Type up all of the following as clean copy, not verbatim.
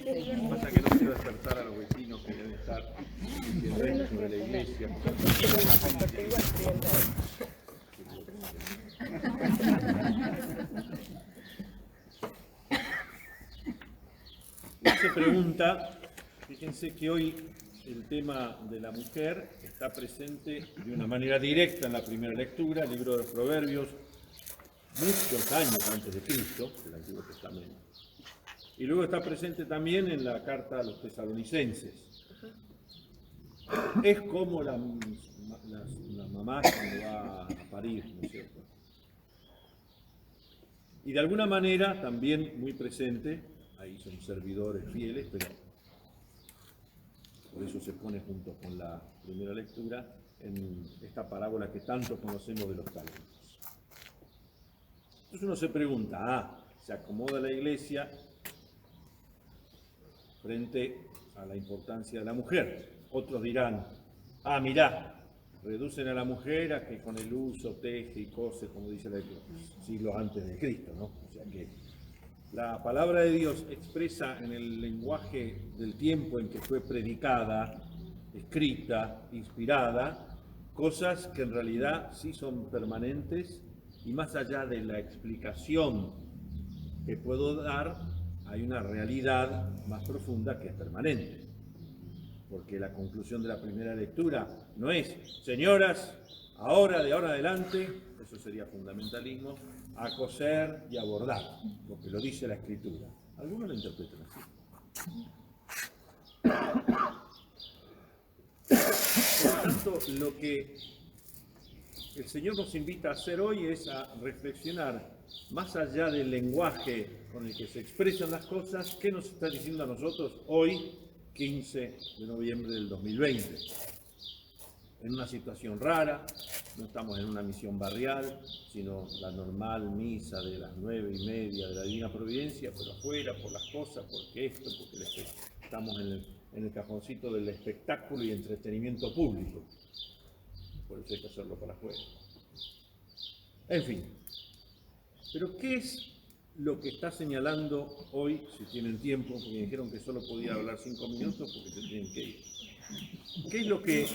Pasa que no quiero despertar a los vecinos que deben estar diciendo esto sobre la iglesia. Se pregunta, fíjense que hoy el tema de la mujer está presente de una manera directa en la primera lectura, el libro de los Proverbios, muchos años antes de Cristo, del Antiguo Testamento. Y luego está presente también en la carta a los tesalonicenses. Es como la mamá cuando va a parir, ¿no es cierto? Y de alguna manera también muy presente, ahí son servidores fieles, pero por eso se pone junto con la primera lectura en esta parábola que tanto conocemos de los talentos. Entonces uno se pregunta, se acomoda la iglesia frente a la importancia de la mujer. Otros dirán, mirá, reducen a la mujer a que con el uso teje y cose, como dice la siglos antes de Cristo, ¿no? O sea que la palabra de Dios expresa en el lenguaje del tiempo en que fue predicada, escrita, inspirada, cosas que en realidad sí son permanentes y más allá de la explicación que puedo dar, hay una realidad más profunda que es permanente. Porque la conclusión de la primera lectura no es, señoras, ahora, de ahora adelante, eso sería fundamentalismo, a coser y a bordar, porque lo dice la Escritura. Algunos lo interpretan así. Por lo tanto, lo que el Señor nos invita a hacer hoy es a reflexionar más allá del lenguaje con el que se expresan las cosas, ¿qué nos está diciendo a nosotros hoy, 15 de noviembre del 2020? En una situación rara, no estamos en una misión barrial, sino la normal misa de las 9:30 de la Divina Providencia, pero afuera, por las cosas, porque esto, porque estamos en el cajoncito del espectáculo y entretenimiento público. Por eso hay que hacerlo para afuera. En fin, pero ¿qué es lo que está señalando hoy, si tienen tiempo, porque me dijeron que solo podía hablar 5 minutos porque se tienen que ir? ¿Qué es lo que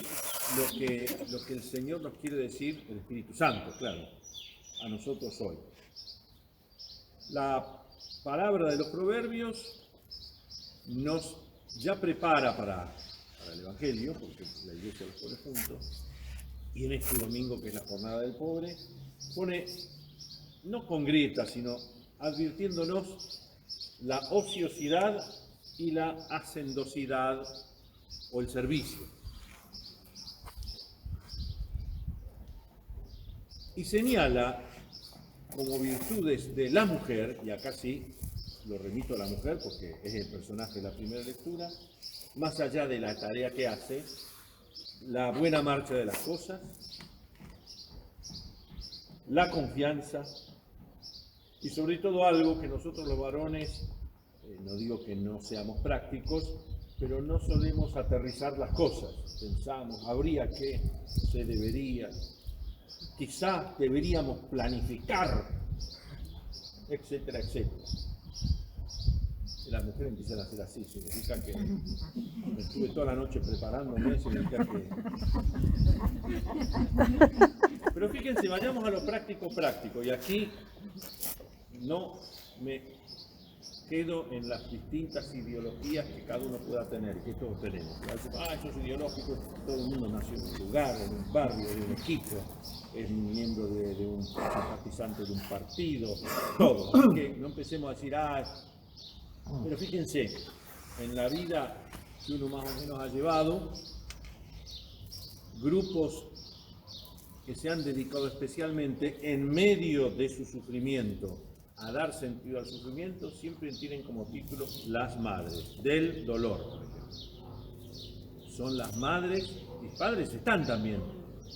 el Señor nos quiere decir, el Espíritu Santo, claro, a nosotros hoy? La palabra de los Proverbios nos ya prepara para el Evangelio, porque la Iglesia los pone juntos, y en este domingo, que es la jornada del pobre, pone, no con grietas, sino advirtiéndonos la ociosidad y la hacendosidad o el servicio. Y señala como virtudes de la mujer, y acá sí lo remito a la mujer porque es el personaje de la primera lectura, más allá de la tarea que hace, la buena marcha de las cosas, la confianza y sobre todo algo que nosotros los varones, no digo que no seamos prácticos, pero no solemos aterrizar las cosas. Pensamos, habría que, se debería, quizá deberíamos planificar, etcétera, etcétera. Las mujeres empiezan a hacer así, significa que me estuve toda la noche preparándome, significa que... Pero fíjense, vayamos a lo práctico, y aquí no me quedo en las distintas ideologías que cada uno pueda tener, que todos tenemos. Eso es ideológico, todo el mundo nació en un lugar, en un barrio, de un equipo, es miembro de un simpatizante de un partido, todo. Así que no empecemos a decir, pero fíjense, en la vida que uno más o menos ha llevado, grupos que se han dedicado especialmente en medio de su sufrimiento a dar sentido al sufrimiento, siempre tienen como título las madres del dolor, por ejemplo. Son las madres, y padres están también,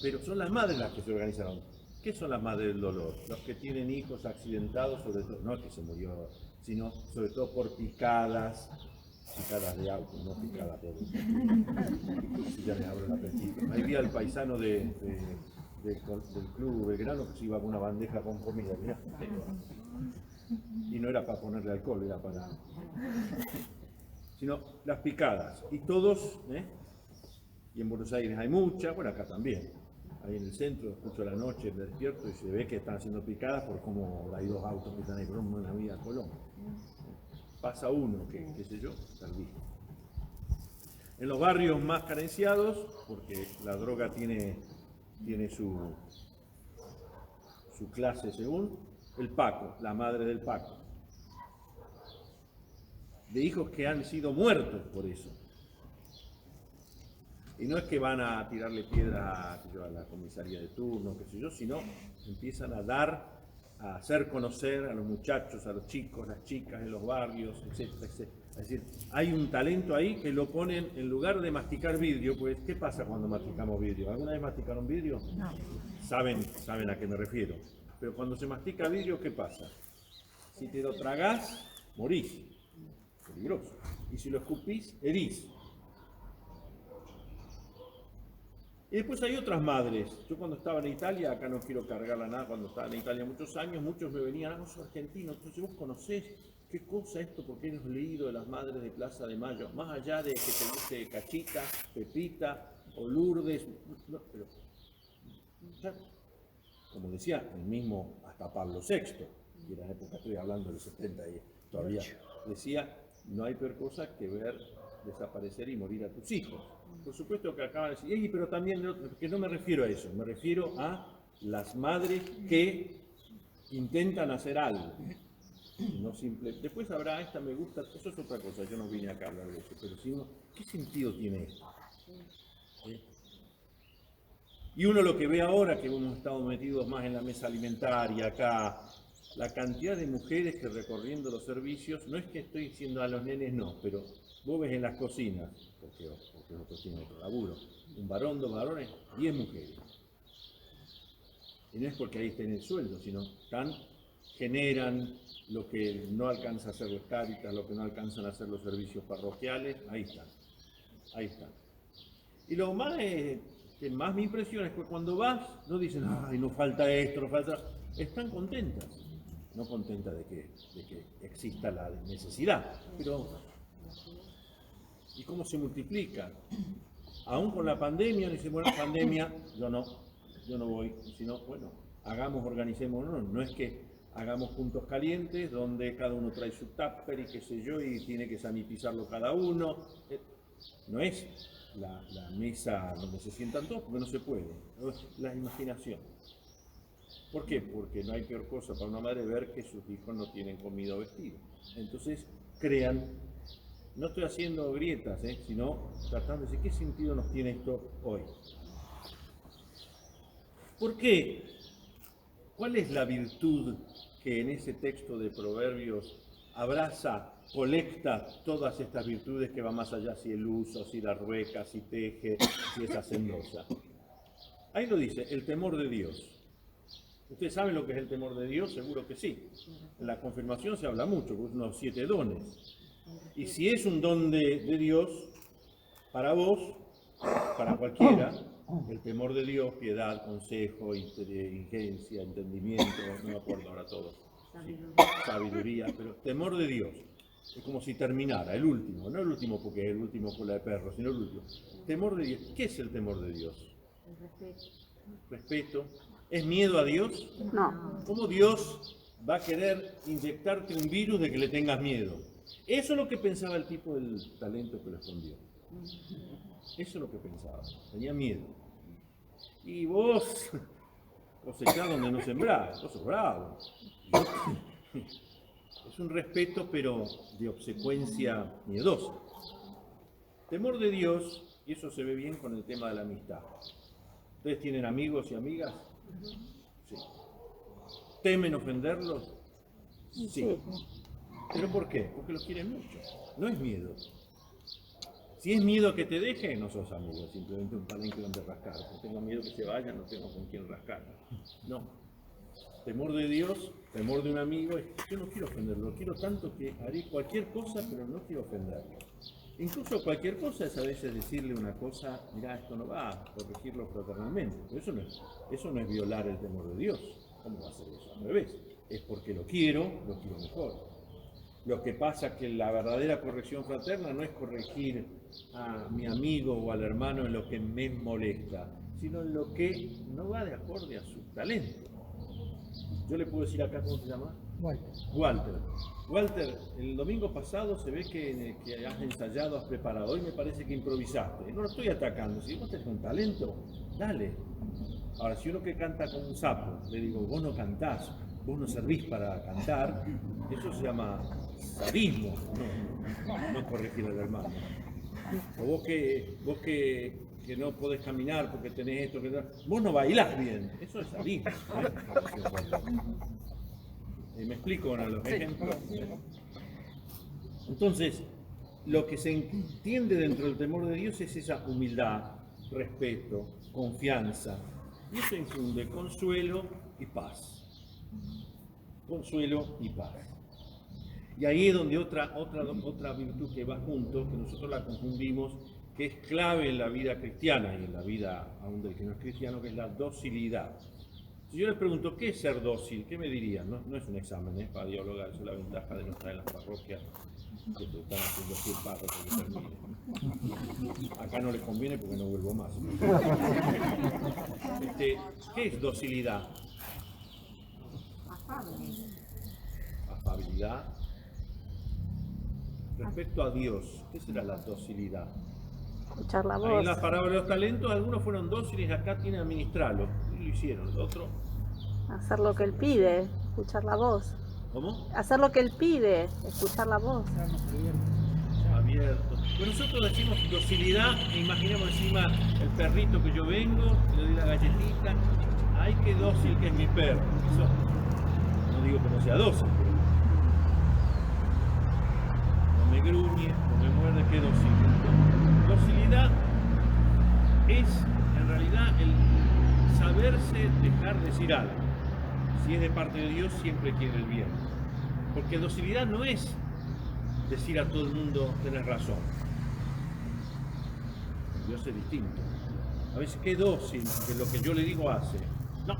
pero son las madres las que se organizaron. ¿Qué son las madres del dolor? Los que tienen hijos accidentados, sobre todo, no es que se murió, sino sobre todo por picadas de auto, no picadas por... Si ya les abro el apetito. Ahí vi al paisano del club Belgrano que se iba con una bandeja con comida, mirá. Y no era para ponerle alcohol, era para... sino las picadas. Y todos, y en Buenos Aires hay muchas, bueno, acá también. Ahí en el centro, escucho a la noche, me despierto y se ve que están haciendo picadas por cómo hay 2 autos que están ahí, por una vía Colón. Pasa uno, qué sé yo, tal vez. En los barrios más carenciados, porque la droga tiene su clase según, el Paco, la madre del Paco. De hijos que han sido muertos por eso. Y no es que van a tirarle piedra a la comisaría de turno, qué sé yo, sino empiezan a dar, a hacer conocer a los muchachos, a los chicos, las chicas en los barrios, etcétera, etcétera. Es decir, hay un talento ahí que lo ponen en lugar de masticar vidrio, pues ¿qué pasa cuando masticamos vidrio? ¿Alguna vez masticaron vidrio? No. Saben a qué me refiero. Pero cuando se mastica vidrio, ¿qué pasa? Si te lo tragás, morís. Peligroso. Y si lo escupís, herís. Y después hay otras madres. Yo cuando estaba en Italia, acá no quiero cargarla nada, cuando estaba en Italia muchos años, muchos me venían, vos sos argentino, entonces vos conocés qué cosa esto, porque hemos leído de las madres de Plaza de Mayo, más allá de que te guste Cachita, Pepita o Lourdes, no, pero ya, como decía el mismo hasta Pablo VI, que era la época, estoy hablando del 70 y todavía decía, no hay peor cosa que ver desaparecer y morir a tus hijos. Por supuesto que acaban de decir, pero también, que no me refiero a eso, me refiero a las madres que intentan hacer algo. No simple. Después habrá, esta me gusta, eso es otra cosa, yo no vine acá a hablar de eso, pero si uno, ¿qué sentido tiene esto? Y uno lo que ve ahora, que hemos estado metidos más en la mesa alimentaria acá, la cantidad de mujeres que recorriendo los servicios, no es que estoy diciendo a los nenes no, pero vos ves en las cocinas, porque nosotros tienen otro laburo, un varón, 2 varones, 10 mujeres. Y no es porque ahí estén el sueldo, sino generan lo que no alcanza a hacer los Cáritas, lo que no alcanzan a hacer los servicios parroquiales, ahí están. Y lo más que más me impresiona es que cuando vas, no dicen, ay, nos falta esto, nos falta... Están contentas, no contentas de que exista la necesidad, pero ¿y cómo se multiplica? Aún con la pandemia, dicen, bueno, pandemia, yo no voy, sino, bueno, organicemos, no es que hagamos puntos calientes donde cada uno trae su tupper y qué sé yo, y tiene que sanitizarlo cada uno. No es la mesa donde se sientan todos, porque no se puede, es la imaginación. ¿Por qué? Porque no hay peor cosa para una madre ver que sus hijos no tienen comida o vestido. Entonces crean, no estoy haciendo grietas, sino tratando de decir qué sentido nos tiene esto hoy. ¿Por qué? ¿Cuál es la virtud que en ese texto de Proverbios abraza, colecta todas estas virtudes que va más allá si el uso, si la rueca, si teje, si es hacendosa? Ahí lo dice, el temor de Dios. ¿Ustedes saben lo que es el temor de Dios? Seguro que sí. En la confirmación se habla mucho, unos 7 dones. Y si es un don de Dios, para vos, para cualquiera, el temor de Dios, piedad, consejo, inteligencia, entendimiento, no me acuerdo ahora todo, sabiduría, pero temor de Dios. Es como si terminara, el último, no el último porque es el último cola de perro, sino el último. Temor de Dios. ¿Qué es el temor de Dios? El respeto. Respeto. ¿Es miedo a Dios? No. ¿Cómo Dios va a querer inyectarte un virus de que le tengas miedo? Eso es lo que pensaba el tipo del talento que lo escondió. Eso es lo que pensaba. Tenía miedo. Y vos cosechás donde no sembrás. Vos sos bravo. Es un respeto, pero de obsecuencia miedosa. Temor de Dios, y eso se ve bien con el tema de la amistad. ¿Ustedes tienen amigos y amigas? Sí. ¿Temen ofenderlos? Sí. ¿Pero por qué? Porque los quieren mucho. No es miedo. Si es miedo que te deje, no sos amigo, simplemente un palenque donde rascar. Si tengo miedo que se vayan, no tengo con quién rascar. No. Temor de Dios, temor de un amigo, es yo no quiero ofenderlo, lo quiero tanto que haré cualquier cosa, pero no quiero ofenderlo. Incluso cualquier cosa es a veces decirle una cosa, mirá, esto no va, a corregirlo fraternalmente. Pero eso no es violar el temor de Dios. ¿Cómo va a ser eso? Al revés. Es porque lo quiero mejor. Lo que pasa es que la verdadera corrección fraterna no es corregir a mi amigo o al hermano en lo que me molesta, sino en lo que no va de acorde a su talento. Yo le puedo decir acá, ¿cómo se llama? Walter. Walter, el domingo pasado se ve que has ensayado, has preparado. Hoy me parece que improvisaste. No lo estoy atacando. Si vos tenés un talento, dale. Ahora, si uno que canta como un sapo, le digo, vos no cantás, vos no servís para cantar, eso se llama sadismo, no corregir al hermano. O vos que no podés caminar porque tenés esto, vos no bailás bien, eso es sadismo. ¿Me explico con los ejemplos? Entonces, lo que se entiende dentro del temor de Dios es esa humildad, respeto, confianza. Y eso infunde consuelo y paz. Consuelo y paz. Y ahí es donde otra virtud que va junto, que nosotros la confundimos, que es clave en la vida cristiana y en la vida aún del que no es cristiano, que es la docilidad. Si yo les pregunto, ¿qué es ser dócil? ¿Qué me dirían? No es un examen, es para dialogar, esa es la ventaja de no estar en las parroquias que te están haciendo 100 párrafos que terminen. Acá no les conviene porque no vuelvo más. ¿Qué es docilidad? Afabilidad. Respecto a Dios, ¿qué será la docilidad? Escuchar la voz. Ahí en la parábola de los talentos, algunos fueron dóciles, acá tienen que administrarlo. Y lo hicieron, el otro. Hacer lo que él pide, escuchar la voz. ¿Cómo? Hacer lo que él pide, escuchar la voz. Abierto. Bueno, nosotros decimos docilidad e imaginemos encima el perrito que yo vengo, le doy la galletita. Ay, qué dócil que es mi perro. Eso, no digo que no sea dócil, pero no me gruñe, no me muerde, qué dócil. Docilidad es en realidad el saberse dejar decir algo. Si es de parte de Dios, siempre quiere el bien. Porque docilidad no es decir a todo el mundo, tenés razón. Dios es distinto. A veces, qué dócil, que lo que yo le digo hace. No.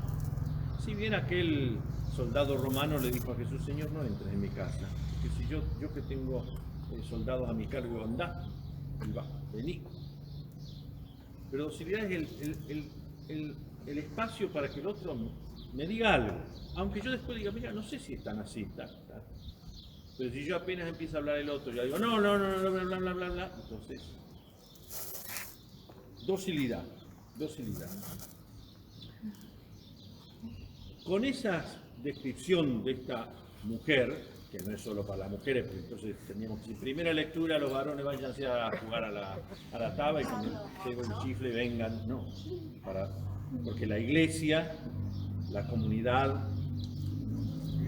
Si bien aquel soldado romano le dijo a Jesús, Señor, no entres en mi casa. Porque si yo que tengo soldados a mi cargo, andá, y va, vení. Pero docilidad es el espacio para que el otro me diga algo. Aunque yo después diga, mira, no sé si están así, pero si yo apenas empiezo a hablar el otro, ya digo, no, bla, bla, bla, bla, entonces, docilidad. Con esa descripción de esta mujer, que no es solo para las mujeres, porque entonces teníamos que, primera lectura, los varones váyanse a jugar a la taba y cuando llegue el chifle vengan, no, porque la iglesia, la comunidad,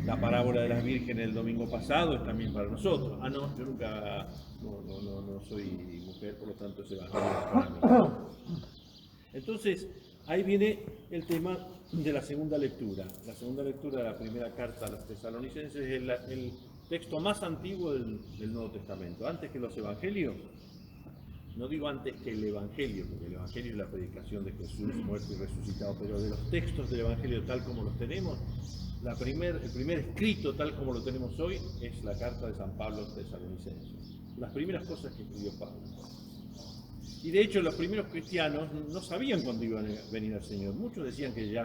la parábola de las vírgenes del domingo pasado es también para nosotros. Ah, no, yo nunca, no soy mujer, por lo tanto ese evangelio es para mí. Entonces, ahí viene el tema de la segunda lectura. La segunda lectura de la primera carta a los tesalonicenses es el texto más antiguo del Nuevo Testamento. Antes que los evangelios, no digo antes que el evangelio, porque el evangelio es la predicación de Jesús muerto y resucitado, pero de los textos del evangelio tal como los tenemos, el primer escrito tal como lo tenemos hoy es la carta de San Pablo a los tesalonicenses. Las primeras cosas que escribió Pablo. Y de hecho los primeros cristianos no sabían cuándo iba a venir el Señor. Muchos decían que ya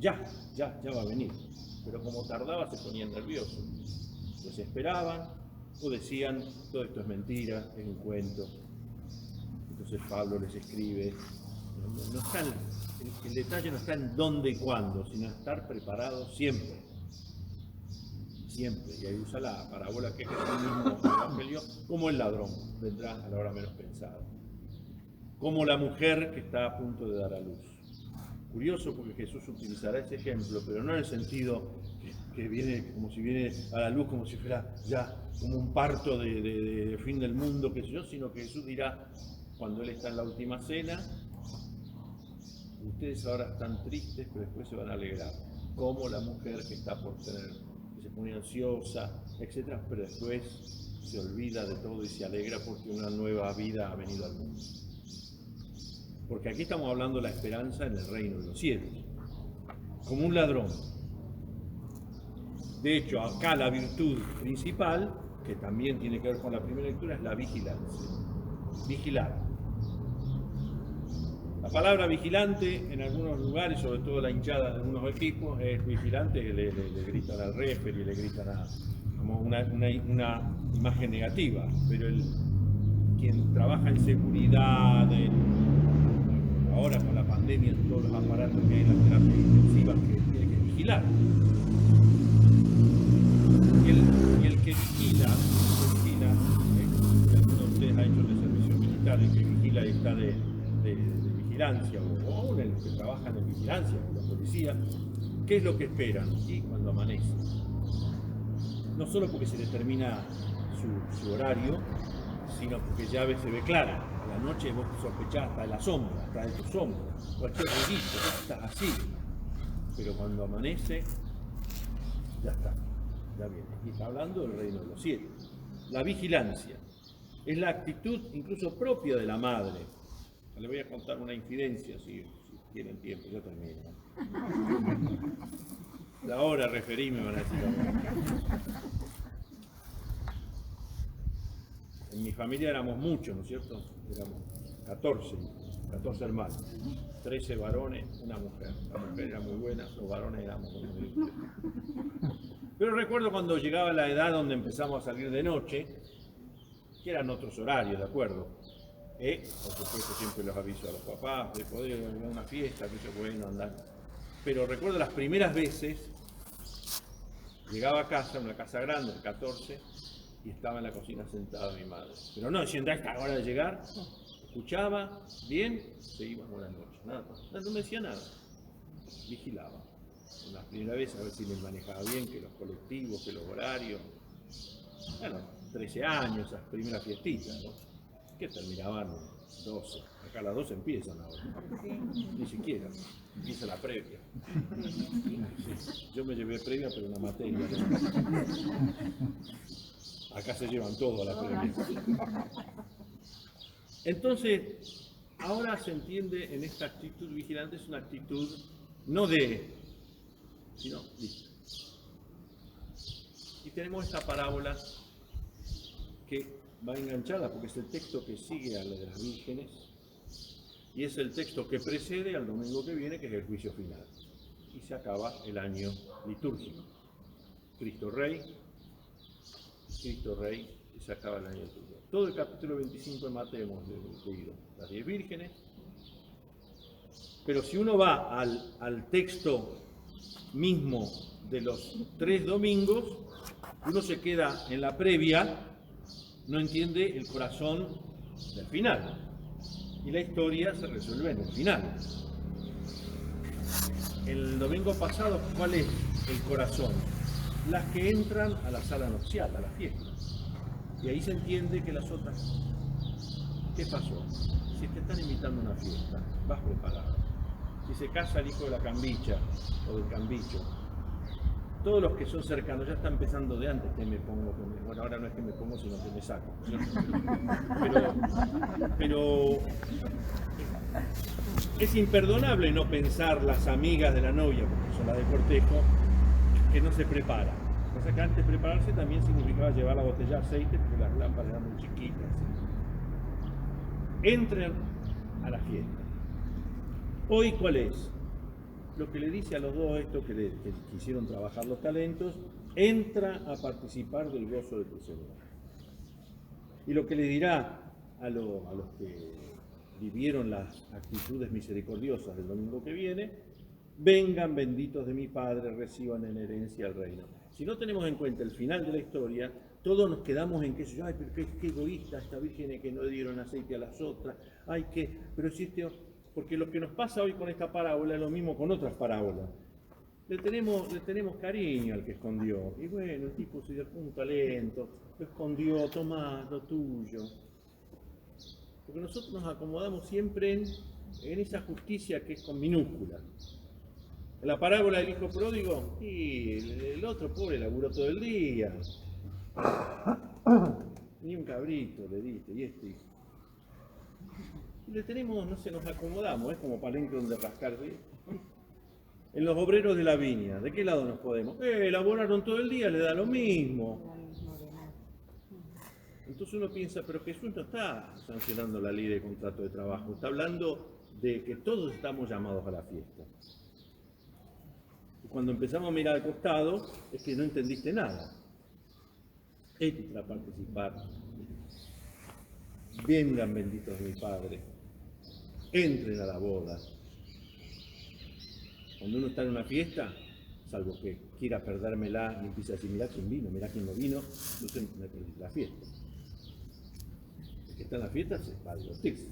va a venir. Pero como tardaba se ponían nerviosos. Desesperaban o decían, todo esto es mentira, es un cuento. Entonces Pablo les escribe. No están, el detalle no está en dónde y cuándo, sino estar preparado siempre. Siempre, y ahí usa la parábola que es el mismo evangelio, como el ladrón vendrá a la hora menos pensada, como la mujer que está a punto de dar a luz. Curioso porque Jesús utilizará ese ejemplo, pero no en el sentido que viene como si viene a la luz, como si fuera ya como un parto de fin del mundo, qué sé yo, sino que Jesús dirá, cuando Él está en la última cena, ustedes ahora están tristes, pero después se van a alegrar, como la mujer que está por tener, se pone ansiosa, etcétera, pero después se olvida de todo y se alegra porque una nueva vida ha venido al mundo. Porque aquí estamos hablando de la esperanza en el reino de los cielos, como un ladrón. De hecho, acá la virtud principal, que también tiene que ver con la primera lectura, es la vigilancia. Vigilar. La palabra vigilante en algunos lugares, sobre todo la hinchada de algunos equipos, es vigilante, que le gritan al referee, le gritan como una imagen negativa, pero quien trabaja en seguridad, ahora con la pandemia, en todos los aparatos que hay en las terapias intensivas, que tiene que vigilar. Y el que vigila, alguno de ustedes ha hecho el servicio militar, el que vigila está de vigilancia, o aún el que trabaja en vigilancia, la policía, ¿qué es lo que esperan? Y cuando amanece. No solo porque se determina su horario, sino porque ya se ve clara. A la noche vos sospechás hasta de la sombra, hasta de tu sombra, cualquier ruidito, está así. Pero cuando amanece, ya está, ya viene. Y está hablando del reino de los cielos. La vigilancia es la actitud incluso propia de la madre. Le voy a contar una infidencia si tienen tiempo, yo termino. La hora referí me van a decir ahora. En mi familia éramos muchos, ¿no es cierto? Éramos 14 hermanos, 13 varones, una mujer. La mujer era muy buena, los varones éramos muy buenos. Pero recuerdo cuando llegaba la edad donde empezamos a salir de noche, que eran otros horarios, ¿de acuerdo? Por supuesto siempre los aviso a los papás de poder ir a una fiesta, que es bueno andar. Pero recuerdo las primeras veces, llegaba a casa, una casa grande, de 14, y estaba en la cocina sentada mi madre. Pero no diciendo a esta hora de llegar, escuchaba, bien, se iba, buenas noches, nada más. No me decía nada, vigilaba. La primera vez a ver si les manejaba bien, que los colectivos, que los horarios. Bueno, 13 años, esas primeras fiestitas, ¿no? Que terminaban 12. Acá a las 12 empiezan ahora. Ni siquiera. Empieza la previa. Sí. Yo me llevé previa, pero una materia. Acá se llevan todo a la previa. Entonces, ahora se entiende en esta actitud vigilante, es una actitud no sino lista. Y tenemos esta parábola que va enganchada porque es el texto que sigue a la de las vírgenes y es el texto que precede al domingo que viene, que es el juicio final. Y se acaba el año litúrgico. Cristo Rey, y se acaba el año litúrgico. Todo el capítulo 25 de Mateo hemos leído las 10 vírgenes, pero si uno va al texto mismo de los 3 domingos, uno se queda en la previa, no entiende el corazón del final. Y la historia se resuelve en el final. El domingo pasado, ¿cuál es el corazón? Las que entran a la sala nupcial, a la fiesta. Y ahí se entiende que las otras... ¿Qué pasó? Si te están invitando a una fiesta, vas preparado. Si se casa el hijo de la cambicha o del cambicho, todos los que son cercanos ya están empezando de antes, que me pongo, bueno, ahora no es que me pongo, sino que me saco. Pero es imperdonable no pensar las amigas de la novia, porque son las de cortejo, que no se preparan. O sea que antes de prepararse también significaba llevar la botella de aceite, porque las lámparas eran muy chiquitas. Entren a la fiesta. Hoy, ¿cuál es? Lo que le dice a los dos estos que quisieron trabajar los talentos, entra a participar del gozo de tu Señor. Y lo que le dirá a los que vivieron las actitudes misericordiosas del domingo que viene, vengan benditos de mi Padre, reciban en herencia el reino. Si no tenemos en cuenta el final de la historia, todos nos quedamos en que, ay, pero qué egoísta esta virgen que no dieron aceite a las otras, ay, pero si porque lo que nos pasa hoy con esta parábola es lo mismo con otras parábolas. Le tenemos cariño al que escondió. Y bueno, el tipo se dio un talento, lo escondió, toma lo tuyo. Porque nosotros nos acomodamos siempre en esa justicia que es con minúscula. En la parábola del hijo pródigo, y el otro pobre laburó todo el día. Ni un cabrito le diste, y este hijo. Y le tenemos, no sé, nos acomodamos, es como palenque donde rascarse. En los obreros de la viña, ¿de qué lado nos podemos? Elaboraron todo el día, le da lo mismo. Entonces uno piensa, pero Jesús no está sancionando la ley de contrato de trabajo, está hablando de que todos estamos llamados a la fiesta. Y cuando empezamos a mirar al costado, es que no entendiste nada. Entra a participar. Vengan benditos de mi Padre. Entren a la boda. Cuando uno está en una fiesta, salvo que quiera perdérmela y empiece a decir, mirá quién vino, mirá quién no vino, entonces me perdí la fiesta. El que está en la fiesta se va a divertirse.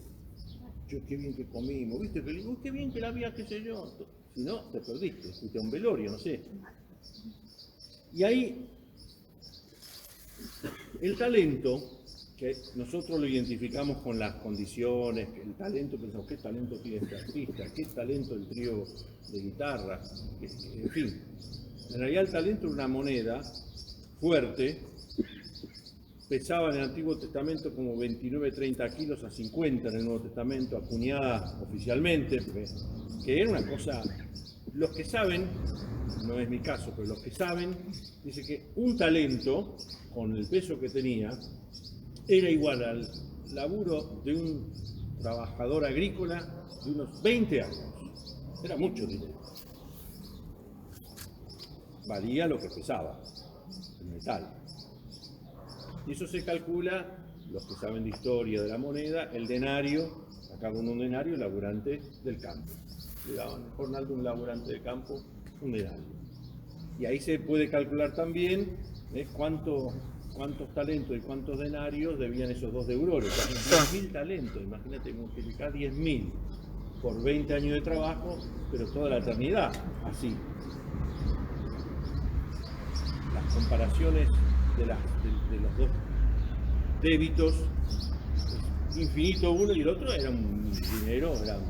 Yo, qué bien que comimos, ¿viste? Qué bien que la había, qué sé yo. Si no, te perdiste, fuiste a un velorio, no sé. Y ahí, el talento, que nosotros lo identificamos con las condiciones, el talento, pensamos, ¿qué talento tiene este artista? ¿Qué talento el trío de guitarra? En fin, en realidad el talento era una moneda fuerte, pesaba en el Antiguo Testamento como 29-30 kilos a 50 en el Nuevo Testamento, acuñada oficialmente, que era una cosa, los que saben, no es mi caso, pero los que saben, dice que un talento, con el peso que tenía, era igual al laburo de un trabajador agrícola de unos 20 años. Era mucho dinero. Valía lo que pesaba, el metal. Y eso se calcula, los que saben de historia de la moneda, el denario, acá con un denario, el laburante del campo. Le daban el jornal de un laburante de campo, un denario. Y ahí se puede calcular también cuántos talentos y cuántos denarios debían esos dos deudores. 10.000 talentos, imagínate multiplicar 10.000 por 20 años de trabajo, pero toda la eternidad, así. Las comparaciones de los dos débitos, infinito uno y el otro, era un dinero, eran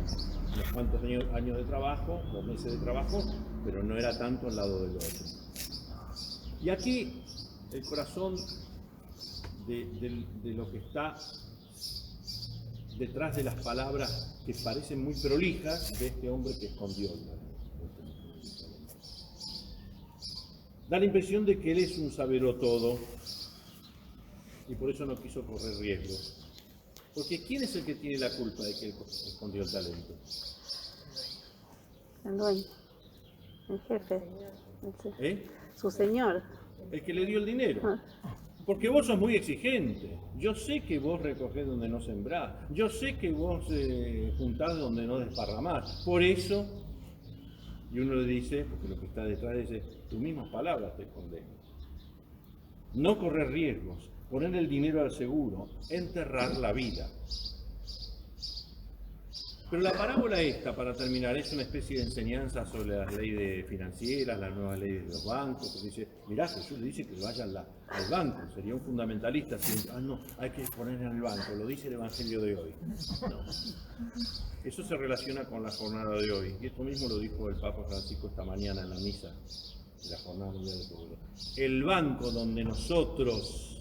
unos cuantos años de trabajo, 2 meses de trabajo, pero no era tanto al lado del otro. Y aquí el corazón de lo que está detrás de las palabras que parecen muy prolijas de este hombre que escondió el talento. Da la impresión de que él es un sabelotodo y por eso no quiso correr riesgos. Porque ¿quién es el que tiene la culpa de que él escondió el talento? El dueño, el jefe, su señor. El que le dio el dinero. Porque vos sos muy exigente. Yo sé que vos recogés donde no sembrás. Yo sé que vos juntás donde no desparramás. Por eso, y uno le dice, porque lo que está detrás dice, tus mismas palabras te condenan. No correr riesgos, poner el dinero al seguro, enterrar la vida. Pero la parábola esta, para terminar, es una especie de enseñanza sobre las leyes financieras, las nuevas leyes de los bancos, porque dice, mirá, Jesús le dice que vaya al banco, sería un fundamentalista, si, no, hay que poner en el banco, lo dice el Evangelio de hoy. No. Eso se relaciona con la jornada de hoy, y esto mismo lo dijo el Papa Francisco esta mañana en la misa de la Jornada Mundial del Pueblo. El banco donde nosotros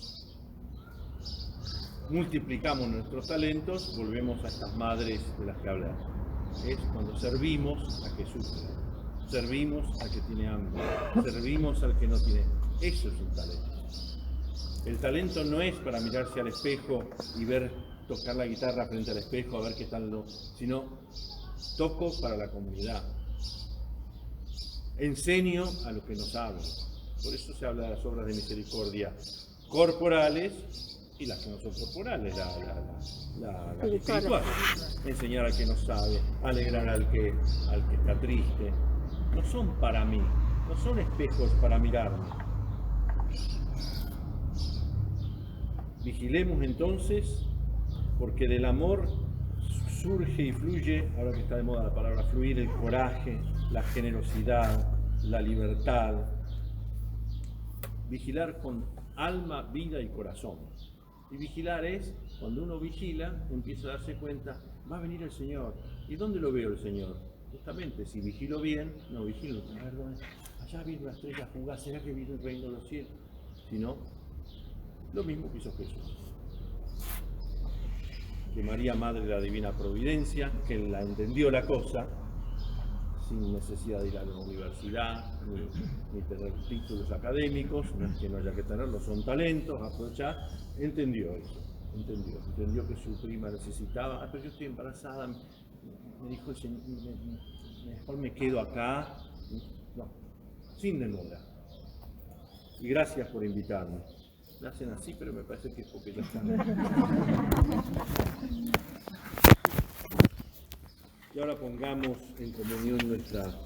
multiplicamos nuestros talentos, volvemos a estas madres de las que hablamos. Es cuando servimos a que sufre, servimos al que tiene hambre, servimos al que no tiene. Eso es un talento. El talento no es para mirarse al espejo y tocar la guitarra frente al espejo, a ver qué tal, sino toco para la comunidad. Enseño a los que no saben. Por eso se habla de las obras de misericordia corporales y las que no son corporales, la espiritual. Enseñar al que no sabe, alegrar al que está triste. No son para mí, no son espejos para mirarme. Vigilemos entonces, porque del amor surge y fluye, ahora que está de moda la palabra fluir, el coraje, la generosidad, la libertad. Vigilar con alma, vida y corazón. Y vigilar es, cuando uno vigila, empieza a darse cuenta, va a venir el Señor. ¿Y dónde lo veo el Señor? Justamente, si vigilo bien, no vigilo, perdón, allá viene una estrella fugaz, ¿será que viene el reino de los cielos? Si no, lo mismo que hizo Jesús. Que María, Madre de la Divina Providencia, que la entendió la cosa, sin necesidad de ir a la universidad, ni tener títulos académicos, no es que no haya que tenerlos, son talentos, aprovechar, entendió eso, entendió que su prima necesitaba, pero yo estoy embarazada, me dijo el señor, mejor me quedo acá, no, sin demora. Y gracias por invitarme. Me hacen así, pero me parece que es porque ya están. Y ahora pongamos en comunión nuestra fe.